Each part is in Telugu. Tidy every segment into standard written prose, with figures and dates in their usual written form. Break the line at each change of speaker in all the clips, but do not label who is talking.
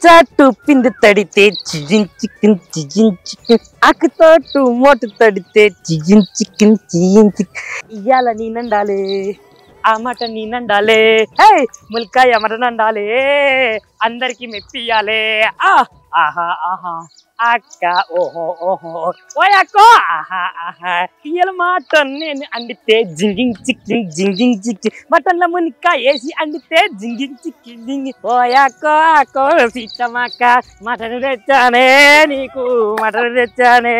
చాటు పిండి తడితే చిజిన్ చికెన్ అక్కతోటు మోటు తడితే చిజిన్ చికెన్ ఇయ్యాల నేనండాలే ఆ మాట నేనండాలే హే ముల్కాయ మరనండాలే అందరికి మెప్పియాలే ఆహా ఆహా అక్క ఓహో ఓహో ఓయక్కో ఆహా ఆహా ఇయ్యాల మటన్ నేను అండితే జింగింగ్ చిక్కింగ్ మటన్ల మునికాయ వేసి అండితే జింగింగ్ చిక్కింగ్ ఓయక్కో అక్కో సీతమ్మక్క మటన్ తెచ్చానే నీకు మటన్ తెచ్చానే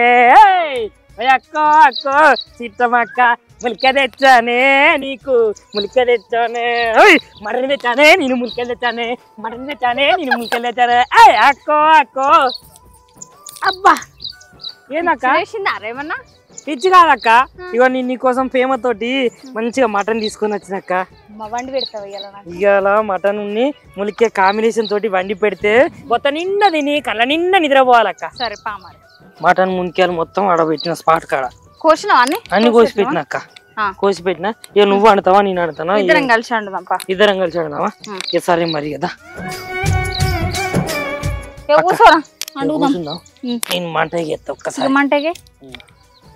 ఓయక్కో అక్కో సీతమ్మక్క ములిక తెచ్చానే నీకు ములిక తెచ్చానే మటన్ తెచ్చానే నేను ములికలు తెచ్చానే మటన్ తెచ్చానే నేను ములికలు తెచ్చానే అక్కో అక్కో అబ్బా
ఏమన్నా
పిచ్చి కాదక్క ఇగో నీకోసం ఫేమ తోటి మంచిగా మటన్ తీసుకొని వచ్చినక్క
వండి పెడతావు
ఇవాళ మటన్ ములికే కాంబినేషన్ తోటి వండి పెడితే మొత్తం నిండా తిని కళ్ళ నిండా నిద్రపోవాలక్క.
సరే పామారి
మటన్ మునికాయలు మొత్తం ఆడబెట్టిన స్పాట్ కాడ
కోసినావా
అన్ని కోసి పెట్టినక్క కోసి పెట్టినా ఇక నువ్వు వండుతావా నేను వండుతానా
ఇద్దరం కలిసి వండుదాంపా
ఇద్దరం కలిసి వండుదామా ఇక సరే మరి కదా నేను మంటకి ఎత్తా ఒక్కసారి
మంటకి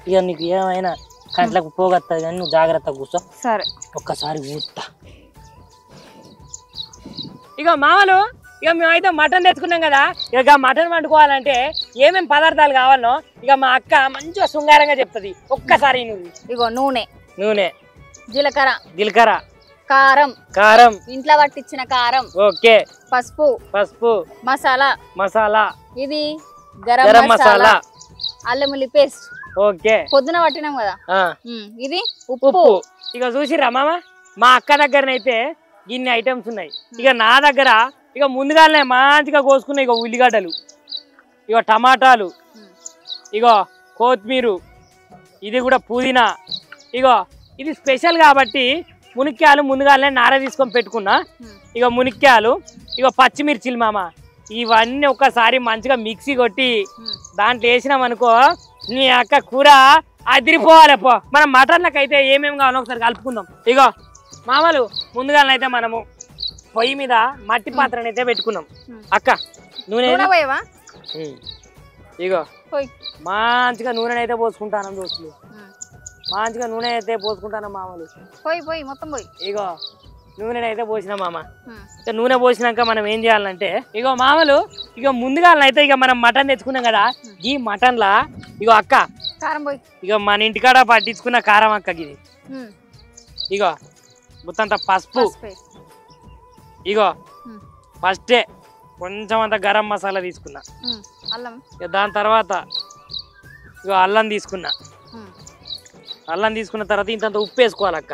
ఇక నీకు ఏమైనా కంట్లకు పోగొత్తది కానీ నువ్వు జాగ్రత్తగా కూర్చో.
సరే
ఒక్కసారి కూర్తా. ఇక మామలు ఇక మేమైతే మటన్ తెచ్చుకున్నాం కదా. ఇక మటన్ వండుకోవాలంటే ఏమేమి పదార్థాలు కావాలో ఇక మా అక్క మంచిగా శృంగారంగా చెప్తుంది. ఒక్కసారి నువ్వు
ఇగో నూనె
జీలకర్ర
కారం ఇంట్లో పట్టించిన కారం
ఓకే పసుపు మసాలా ఇది గరం మసాలా
అల్లం పేస్ట్
ఓకే
పొద్దున పట్టినాం కదా ఇది ఉప్పు.
ఇక చూసిరా మామ మా అక్క దగ్గరనైతే ఇన్ని ఐటమ్స్ ఉన్నాయి. ఇక నా దగ్గర ఇక ముందుగానే మంచిగా కోసుకున్నాయి. ఇక ఉల్లిగడ్డలు ఇక టమాటాలు ఇక కొత్తిమీర ఇది కూడా పుదీనా. ఇగో ఇది స్పెషల్ కాబట్టి మునిక్కాయలు ముందుగానే నార తీసుకొని పెట్టుకున్నా. ఇక మునిక్కాయలు ఇక పచ్చిమిర్చిలు మామ ఇవన్నీ ఒకసారి మంచిగా మిక్సీ కొట్టి దాంట్లో వేసినాం అనుకో నీ అక్క కూర అదిరిపోవాలి. మనం మటన్లకు అయితే ఏమేమి కావాలో ఒకసారి కలుపుకుందాం. ఇగో మామలు ముందుగానైతే మనము పొయ్యి మీద మట్టి పాత్రను అయితే పెట్టుకున్నాం. అక్క నూనె ఇగో మంచిగా నూనె అయితే పోసుకుంటాను దోస్తులు. మంచిగా నూనె అయితే పోసుకుంటాను మామలు. ఇగో నూనె అయితే పోసినా మామ. నూనె పోసినాక మనం ఏం చేయాలంటే ఇగో మామలు ఇక ముందుగానైతే ఇక మనం మటన్ తెచ్చుకున్నాం కదా. ఈ మటన్లా ఇగో అక్క ఇక మన ఇంటికాడ పట్టించుకున్న కారం అక్క ఇది. ఇగో మొత్తంత పసుపు ఇగో ఫస్టే కొంచెం అంత గరం మసాలా తీసుకున్నా. దాని తర్వాత ఇగో అల్లం తీసుకున్నా. అల్లం తీసుకున్న తర్వాత ఇంతంత ఉప్పు వేసుకోవాలక్క.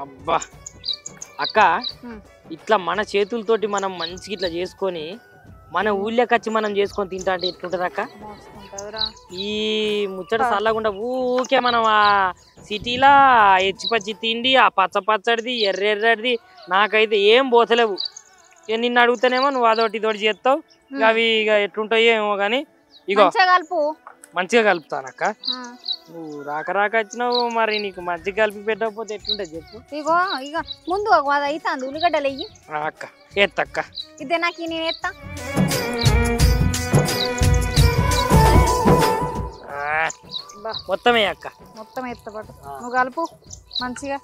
అబ్బా అక్క ఇట్లా మన చేతులతోటి మనం మంచిగా ఇట్లా చేసుకొని మన ఊళ్ళోకి వచ్చి మనం చేసుకొని తింటా అంటే ఎట్లుంటది అక్క? ఈ ముచ్చట చల్లకుండా ఊకే మనం ఆ సిటీలా ఎచ్చిపచ్చి తిండి ఆ పచ్చడిది ఎర్రెర్రడిది నాకైతే ఏం పోతలేవు. ఇక నిన్ను అడుగుతానేమో నువ్వు అదొకటి ఇదొకటి చేస్తావు. ఇక అవి ఇక ఎట్లుంటాయో ఏమో కానీ ఇగో మంచిగా కలుపుతానక్క. నువ్వు రాక వచ్చినావు మరి నీకు మజ్జిగ కలిపి పెట్టకపోతే ఎట్లుంటుంది చెప్పు.
ఇగో ఇక ముందు అది అయితే ఉల్లిగడ్డలు వెయ్యి
అక్క ఎత్తక్క
ఇదే నాకు నేను ఎత్తా
మొత్తమే అక్క
మొత్తం ఎత్త పట్టు నువ్వు కలుపు మంచిగా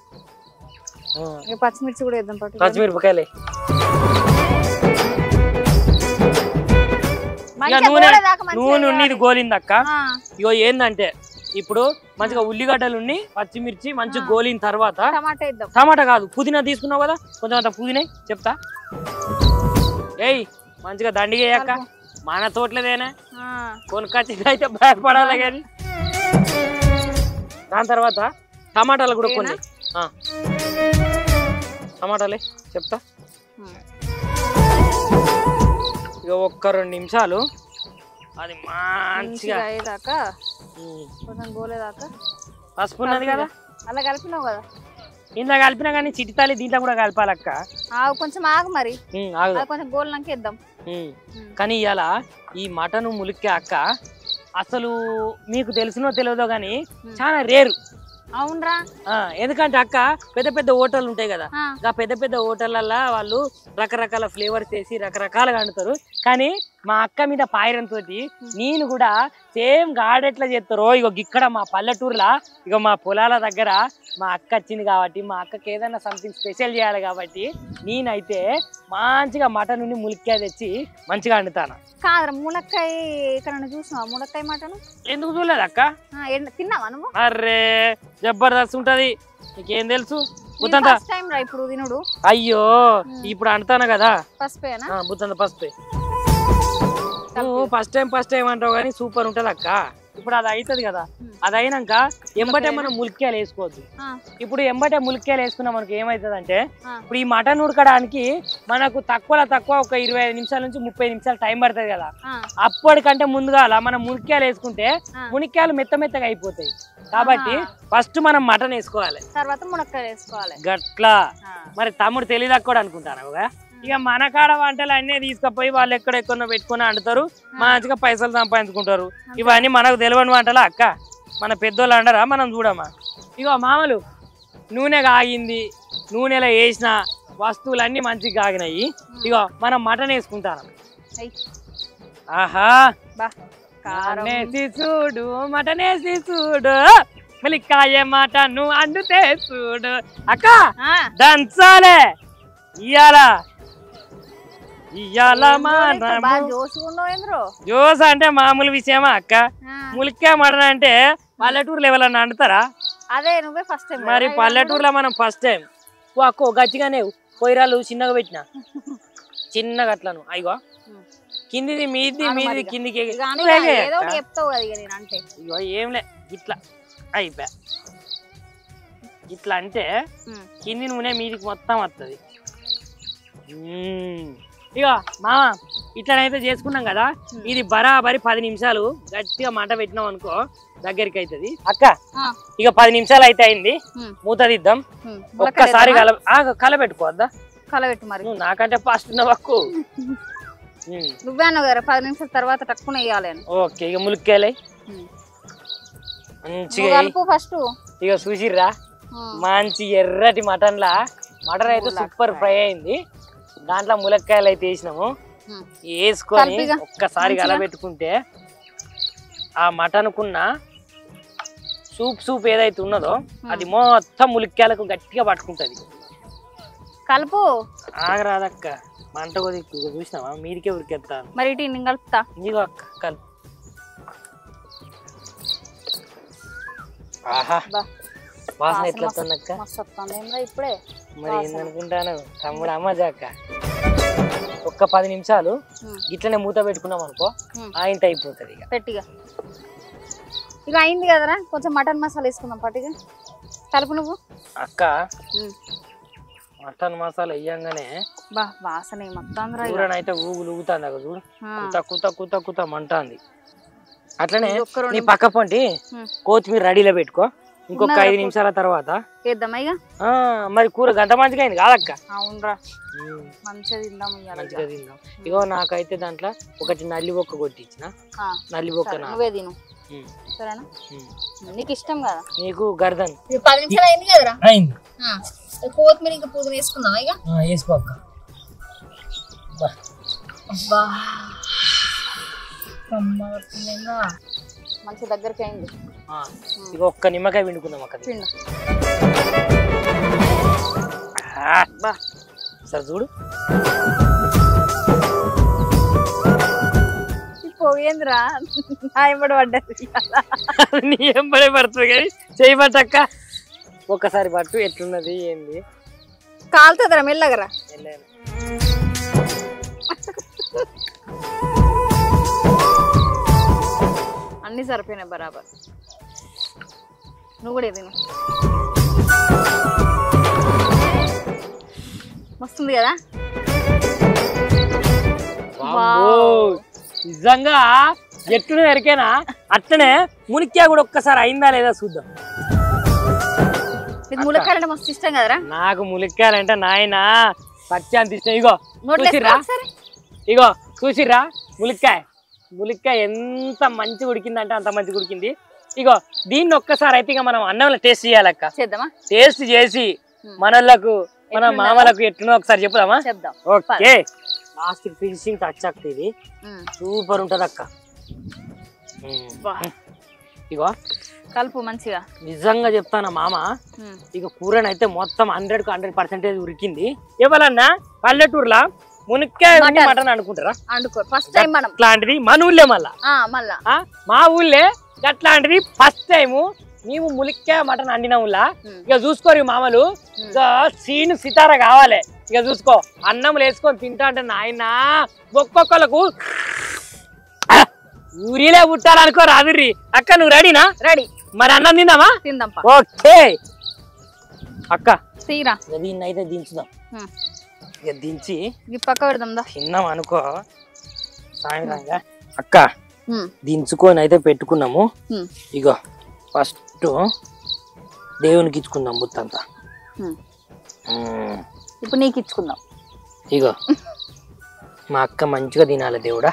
ఇక పచ్చిమిర్చి కూడా వేద్దాం పట్టు
పచ్చిమిరపకాయలే నూనె ఉన్నది గోలింది అక్క. ఇగో ఏందంటే ఇప్పుడు మంచిగా ఉల్లిగడ్డలు పచ్చిమిర్చి మంచిగా గోలిన తర్వాత టమాటా కాదు పుదీనా తీసుకున్నావు కదా కొంచెం అంత పుదీనా చెప్తా. ఏయ్ మంచిగా దండిగేయక్క మన తోటలేదేనా కొనుకొచ్చింది అయితే భయపడాలి కానీ. దాని తర్వాత టమాటాలు కూడా కొన్ని టమాటాలే చెప్తా. ఇక ఒక్క 2 నిమిషాలు అది మంచిగా పసుపు ఉన్నది కదా
అలా కలిపినావు కదా
ఇంట్లో కలిపినా కానీ చిటితాలి దీంట్లో కూడా కలపాలక్క.
కొంచెం ఆగు మరి కొంచెం గోల్నాక వేద్దాం.
కానీ ఇవాళ ఈ మటన్ ములికే అక్క అసలు మీకు తెలిసినో తెలియదో కానీ చాలా రేరు.
అవునరా
ఎందుకంటే అక్క పెద్ద పెద్ద హోటళ్ళు ఉంటాయి కదా ఆ పెద్ద పెద్ద హోటళ్ళల్లో వాళ్ళు రకరకాల ఫ్లేవర్స్ వేసి రకరకాలుగా వండుతారు. కానీ మా అక్క మీద పాయరంతో నేను కూడా సేమ్ గాడెట్లా చేస్తారో ఇగో ఇక్కడ మా పల్లెటూరులా ఇగో మా పొలాల దగ్గర మా అక్క వచ్చింది కాబట్టి మా అక్కకి ఏదైనా సంథింగ్ స్పెషల్ చేయాలి కాబట్టి నేనైతే మంచిగా మటన్ నుండి ములిక్కాయ తెచ్చి మంచిగా వండుతాను.
కాదు ములక్కాయ ఇక్కడ చూసినావా ములక్కాయ మటన్
ఎందుకు చూడలేదు అక్క
తిన్నావా నువ్వు?
అర్రే జబర్దస్త్ ఉంటది నీకేం తెలుసు.
ఇప్పుడు తినుడు
అయ్యో ఇప్పుడు అంటాను కదా
పసుపేనా
బుత్తంత పసుపే. నువ్వు ఫస్ట్ టైం అంటావు కానీ సూపర్ ఉంటది అక్క. ఇప్పుడు అది అవుతుంది కదా అది అయినాక ఎంబటే మనం ములిక్కాయలు వేసుకోవద్దు. ఇప్పుడు ఎంబటే ములిక్కాయలు వేసుకున్నాం మనకి ఏమవుతుంది అంటే ఇప్పుడు ఈ మటన్ ఉడకడానికి మనకు తక్కువ ఒక 25 నిమిషాల నుంచి 30 నిమిషాలు టైం పడుతుంది కదా. అప్పటికంటే ముందుగా మనం ములిక్కాయలు వేసుకుంటే మునిక్కాయలు మెత్తగా అయిపోతాయి. కాబట్టి ఫస్ట్ మనం మటన్ వేసుకోవాలి
తర్వాత మునక్కాయలు వేసుకోవాలి
గట్లా. మరి తమ్ముడు తెలియదక్కడు అనుకుంటాను ఇక మన కాడ వంటలు అన్నీ తీసుకుపోయి వాళ్ళు ఎక్కడెక్కడో పెట్టుకుని వండుతారు మంచిగా పైసలు సంపాదించుకుంటారు. ఇవన్నీ మనకు తెలియని వంటలా అక్క మన పెద్దోళ్ళు అంటారా మనం చూడమా. ఇగో మామలు నూనె కాగింది నూనెలో వేసిన వస్తువులన్నీ మంచిగా కాగినాయి. ఇగో మనం మటన్ వేసుకుంటాను. ఆహా చూడు మటన్ వేసి చూడు మలికాయ మటన్ అండుతే చూడు అక్క దంచాలే జోస్ అంటే మామూలు విషయమా అక్క. ములిక్కాయ మటన్ అంటే పల్లెటూరులో ఎవరన్నా అంటారా?
అదే నువ్వే ఫస్ట్ టైం
మరి పల్లెటూరులో మనం ఫస్ట్ టైం అక్క గట్టిగానే పొయ్యిరాలు చిన్నగా పెట్టిన చిన్నగా అట్లను అయ్యో కిందిది మీది కిందికి ఇగో ఏంలే ఇట్లా అయిపోయా ఇట్లా అంటే కింది నూనె మీదికి మొత్తం వస్తుంది. ఇక మామ ఇట్లనైతే చేసుకున్నాం కదా ఇది బరాబరి 10 నిమిషాలు గట్టిగా మంట పెట్టినాం అనుకో దగ్గరికి అవుతుంది అక్క. ఇక 10 నిమిషాలు అయితే అయింది మూత తీద్దాం. ఒక్కసారి కలబెట్టుకోవద్దా?
కలబెట్టు మరి
నువ్వు నాకంటే ఫాస్ట్ ఉన్నావు అక్కు.
నువ్వే అన్నావు కదా 10 నిమిషాల తర్వాత టక్కున వేయాలి అని.
ఓకే ఇక ములిక్కాయలే మంచిగా
ఫస్ట్
ఇక చూసిర్రా మంచి ఎర్రటి మటన్ అయితే సూపర్ ఫ్రై అయింది. దాంట్లో ములక్కాయలు అయితే వేసినాము వేసుకొని ఒక్కసారి కలబెట్టుకుంటే ఆ మటన్కున్న సూప్ ఏదైతే ఉన్నదో అది మొత్తం ములక్కాయలకు గట్టిగా పట్టుకుంటది.
కలుపు
ఆగరాదక్క మంట కొద్ది చూసినావా మీదికే ఉరికెత్తాను
మరి కలుపుతా
నీకు అక్క కలుపు. ఆహా వాసన ఎట్లా వస్తుందక్క
ఇప్పుడే
మరి ఏందనుకుంటాను తమ్ముడు అమ్మజాక్క. ఒక్క 10 నిమిషాలు ఇట్లనే మూత పెట్టుకున్నాం అనుకో ఆయంత అయిపోతుంది ఇక
పెట్టిగా. ఇక అయింది కదరా కొంచెం మటన్ మసాలా వేసుకుందాం పట్టిగా కలుపు నువ్వు
అక్క. మటన్ మసాలా వేయంగానే
వాసన మొత్తం
అయితే ఊగులు ఊగుతుంది అక్క చూడు కుత మంటుంది. అట్లనే నీ పక్క పొంటి కొత్తిమీర రెడీలో పెట్టుకో. ఇంకొక 5 నిమిషాల తర్వాత మరి కూర గంట మంచిగా అయింది కాదక్క.
అవునరా మంచిగా తిందాం.
ఇగో నాకైతే దాంట్లో ఒకటి నల్లి బొక్క కొట్టించిన నల్లి బొక్క
సరేనా నీకు ఇష్టం కదా
నీకు గర్దన్
10 నిమిషాలు అయింది కదరా
అయింది
కొత్తిమీర ఇంకా పుదీనా వేసుకుందాం ఇక
వేసుకోక్క
మంచి దగ్గరికి అయింది
ఇక ఒక్క నిమ్మకాయ పిండుకుందాం అక్క
పిండు
సరే చూడు
పోయిందిరా ఎంబడి పడ్డది
నీ ఎంబడే పడుతుంది కానీ చేయి పట్టక్క ఒక్కసారి పట్టు ఎట్లున్నది ఏంది
కాలుతుందిరా మెల్లగరా అన్ని సరిపోయినాయి బరాబర్ నువ్వు కూడా ఏదైనా మస్తుంది కదా
నిజంగా ఎట్లునే ఎరికేనా అట్లనే మునిక్యా కూడా ఒక్కసారి అయిందా లేదా చూద్దాం
ములక్కాయలంటే మస్తు ఇష్టం కదరా
నాకు ములిక్కాయలంటే నాయన సత్యాంత ఇష్టం ఇగో చూసిర్రా ఇగో చూసిర్రా ములిక్కాయ ఎంత మంచిగా ఉడికిందంటే అంత మంచిగా ఉడికింది ఇగో దీన్ని ఒక్కసారి అయితే ఇక మనం అన్నంలో టేస్ట్ చేయాలక్క
చేద్దామా
టేస్ట్ చేసి మనోళ్ళకు మన మామలకు ఎట్లునో ఒకసారి చెప్పుదామా
చెప్దాం
ఓకే లాస్ట్ ఫినిషింగ్ టచ్ అక్క ఇది సూపర్ ఉంటది అక్క ఇగో
కలుపు మంచిగా
నిజంగా చెప్తానా మామ ఇక కూరనైతే మొత్తం 100% ఉరికింది ఎవరన్నా పల్లెటూరులా మునిక్కాయ మటన్ అనుకుంటారా
ఫస్ట్ టైం మనం
అట్లాంటిది మన ఊళ్ళే మళ్ళా మా ఊళ్ళే అట్లాంటిది ఫస్ట్ టైము మేము ములిక్కాయ మటన్ అండిన ఊళ్ళ ఇక చూసుకోరు మామలు ఇక సీను సితార కావాలి ఇక చూసుకో అన్నం వేసుకొని తింటా అంటే నాయన ఒక్కొక్కలకు ఊరిలే పుట్టాలనుకో రాదుర్రి అక్క నువ్వు రెడీనా
రెడీ
మరి అన్నం తిందామా
తిందాం
ఓకే అక్క
తీరా
దీన్ని అయితే దించుదాం ఇక దించి
పక్క పెడదాం
తిన్నాం అనుకో సాయంత్రంగా అక్క దించుకొని అయితే పెట్టుకున్నాము ఇగో ఫస్ట్ దేవునికి ఇచ్చుకుందాం బుత్తంతా
ఇప్పుడు నీకు ఇచ్చుకుందాం
ఇగో మా అక్క మంచిగా తినాలి దేవుడా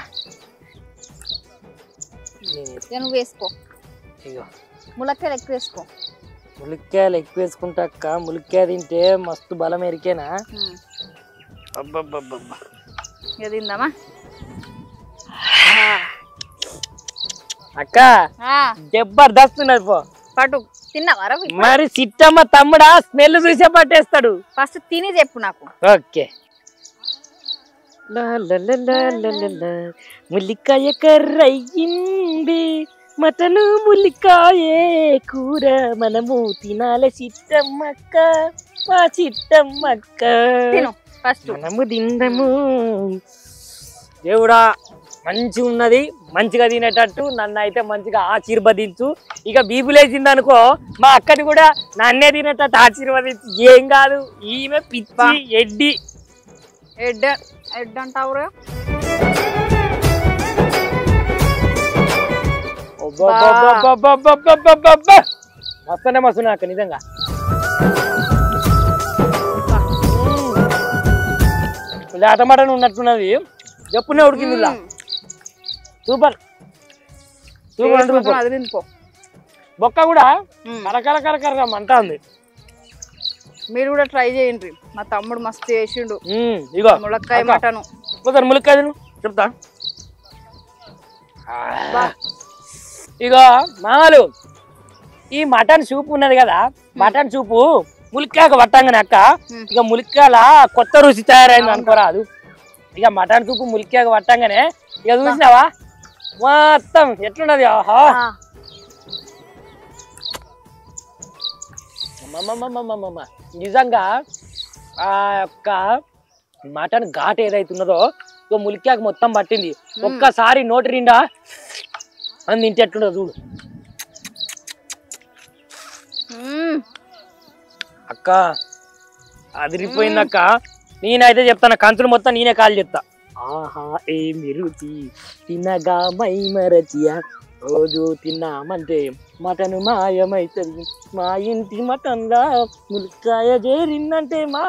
నువ్వు వేసుకో
ఇగో
ములక్కాయలు ఎక్కువ వేసుకో
ములిక్కాయలు ఎక్కువ వేసుకుంటా అక్క ములిక్కాయ తింటే మస్తు బలం ఎరికేనా అబ్బబ్బబ్బబ్బా
ఇక తిందామా
అక్క జబర్దస్త్ ఉన్నది పో
పట్టు తిన్నావారా
మరి సిట్టమ్మ తమ్ముడా స్మెల్ చూసే పట్టేస్తాడు
ఫస్ట్ తిని చెప్పు నాకు
ఓకే ములికాయ కర్రయ్యింది మటను ములికాయే కూర మనము తినాలి చిట్టమ్మక్క మా చిట్టమ్మక్క మనము తిందము దేవుడా మంచిగా ఉన్నది మంచిగా తినేటట్టు నన్ను అయితే మంచిగా ఆశీర్వదించు ఇక బీబులేసింది అనుకో మా అక్కని కూడా నన్నే తినేటట్టు ఆశీర్వదించు ఏం కాదు ఈమె పిచ్చి ఎడ్డి
ఎడ్ అంటావురా
మస్తనే మస్తున్నా అక్క నిజంగా లేత మటన్ ఉన్నట్టున్నది చెప్పునే ఉడికింది సూపర్ సూపర్ బొక్క కూడా కరకర కరకర మంట ఉంది
మీరు కూడా ట్రై చేయండి మా తమ్ముడు మస్తు చేసిండు
ఇగో
ములక్కాయ మటను
పోతారు ములక్కాయ చెప్తా ఇగో మామలు ఈ మటన్ సూప్ ఉన్నది కదా మటన్ సూపు ములిక్కాయకు పట్టంగానే అక్క ఇక ములిక్కాయల కొత్త రుచి తయారైంది అనుకోరాదు ఇక మటన్ సూపు ములిక్కాయకు పట్టంగానే ఇక చూసినావా మొత్తం ఎట్లున్నది ఆహా నిజంగా ఆ యొక్క మటన్ ఘాట్ ఏదైతున్నదో ఇక ములిక్కాయకు మొత్తం పట్టింది ఒక్కసారి నోటి నిండా అని తింటే ఎట్లుండదు చూడు అక్క అదిరిపోయిందక్క నేనైతే చెప్తాను కంచులు మొత్తం నేనే కాల్ చెప్తా ఆహా ఏమి రుచి తినగా మై మరచియా రోజు తిన్నామంటే మటన్ మాయమైతుంది మా ఇంటి మటన్లా ములికాయ చేరిందంటే మా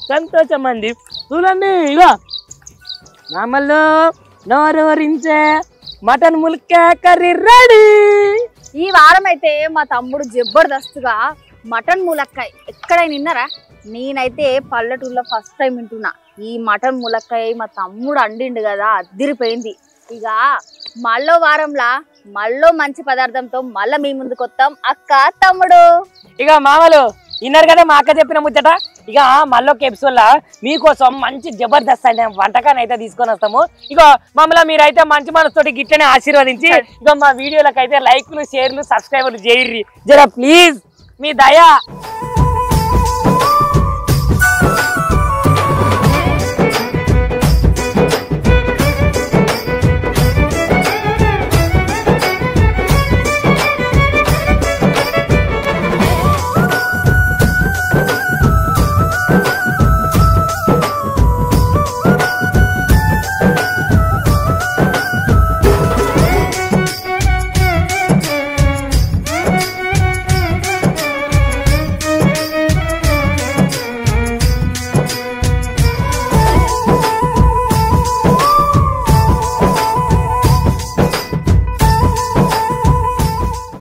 సంతోషం అంది చూడండి ఇగో మామల్లో నోరూరించే మటన్ ములక్కాయ కర్రీ రెడీ.
ఈ వారం అయితే మా తమ్ముడు జబర్దస్త్గా మటన్ ములక్కాయ ఎక్కడైనా విన్నారా? నేనైతే పల్లెటూరులో ఫస్ట్ టైం వింటున్నా. ఈ మటన్ ములక్కాయ మా తమ్ముడు అండిండు కదా, అద్దిరిపోయింది. ఇక మళ్ళో వారంలా మళ్ళో మంచి పదార్థంతో మళ్ళీ మీ ముందుకు వస్తాం అక్క తమ్ముడు.
ఇక మామలు విన్నారు కదా మా అక్క చెప్పిన ముచ్చట. ఇక మళ్ళీ ఎపిసోడ్ లా మీకోసం మంచి జబర్దస్త్ అయిన వంటకాన్ని అయితే తీసుకొని వస్తాము. ఇక మమ్మల్ని మీరైతే మంచి మనసుతోటి గిట్లనే ఆశీర్వదించి ఇక మా వీడియోలకు అయితే లైక్లు షేర్లు సబ్స్క్రైబర్లు చేయర్రి జర ప్లీజ్, మీ దయ.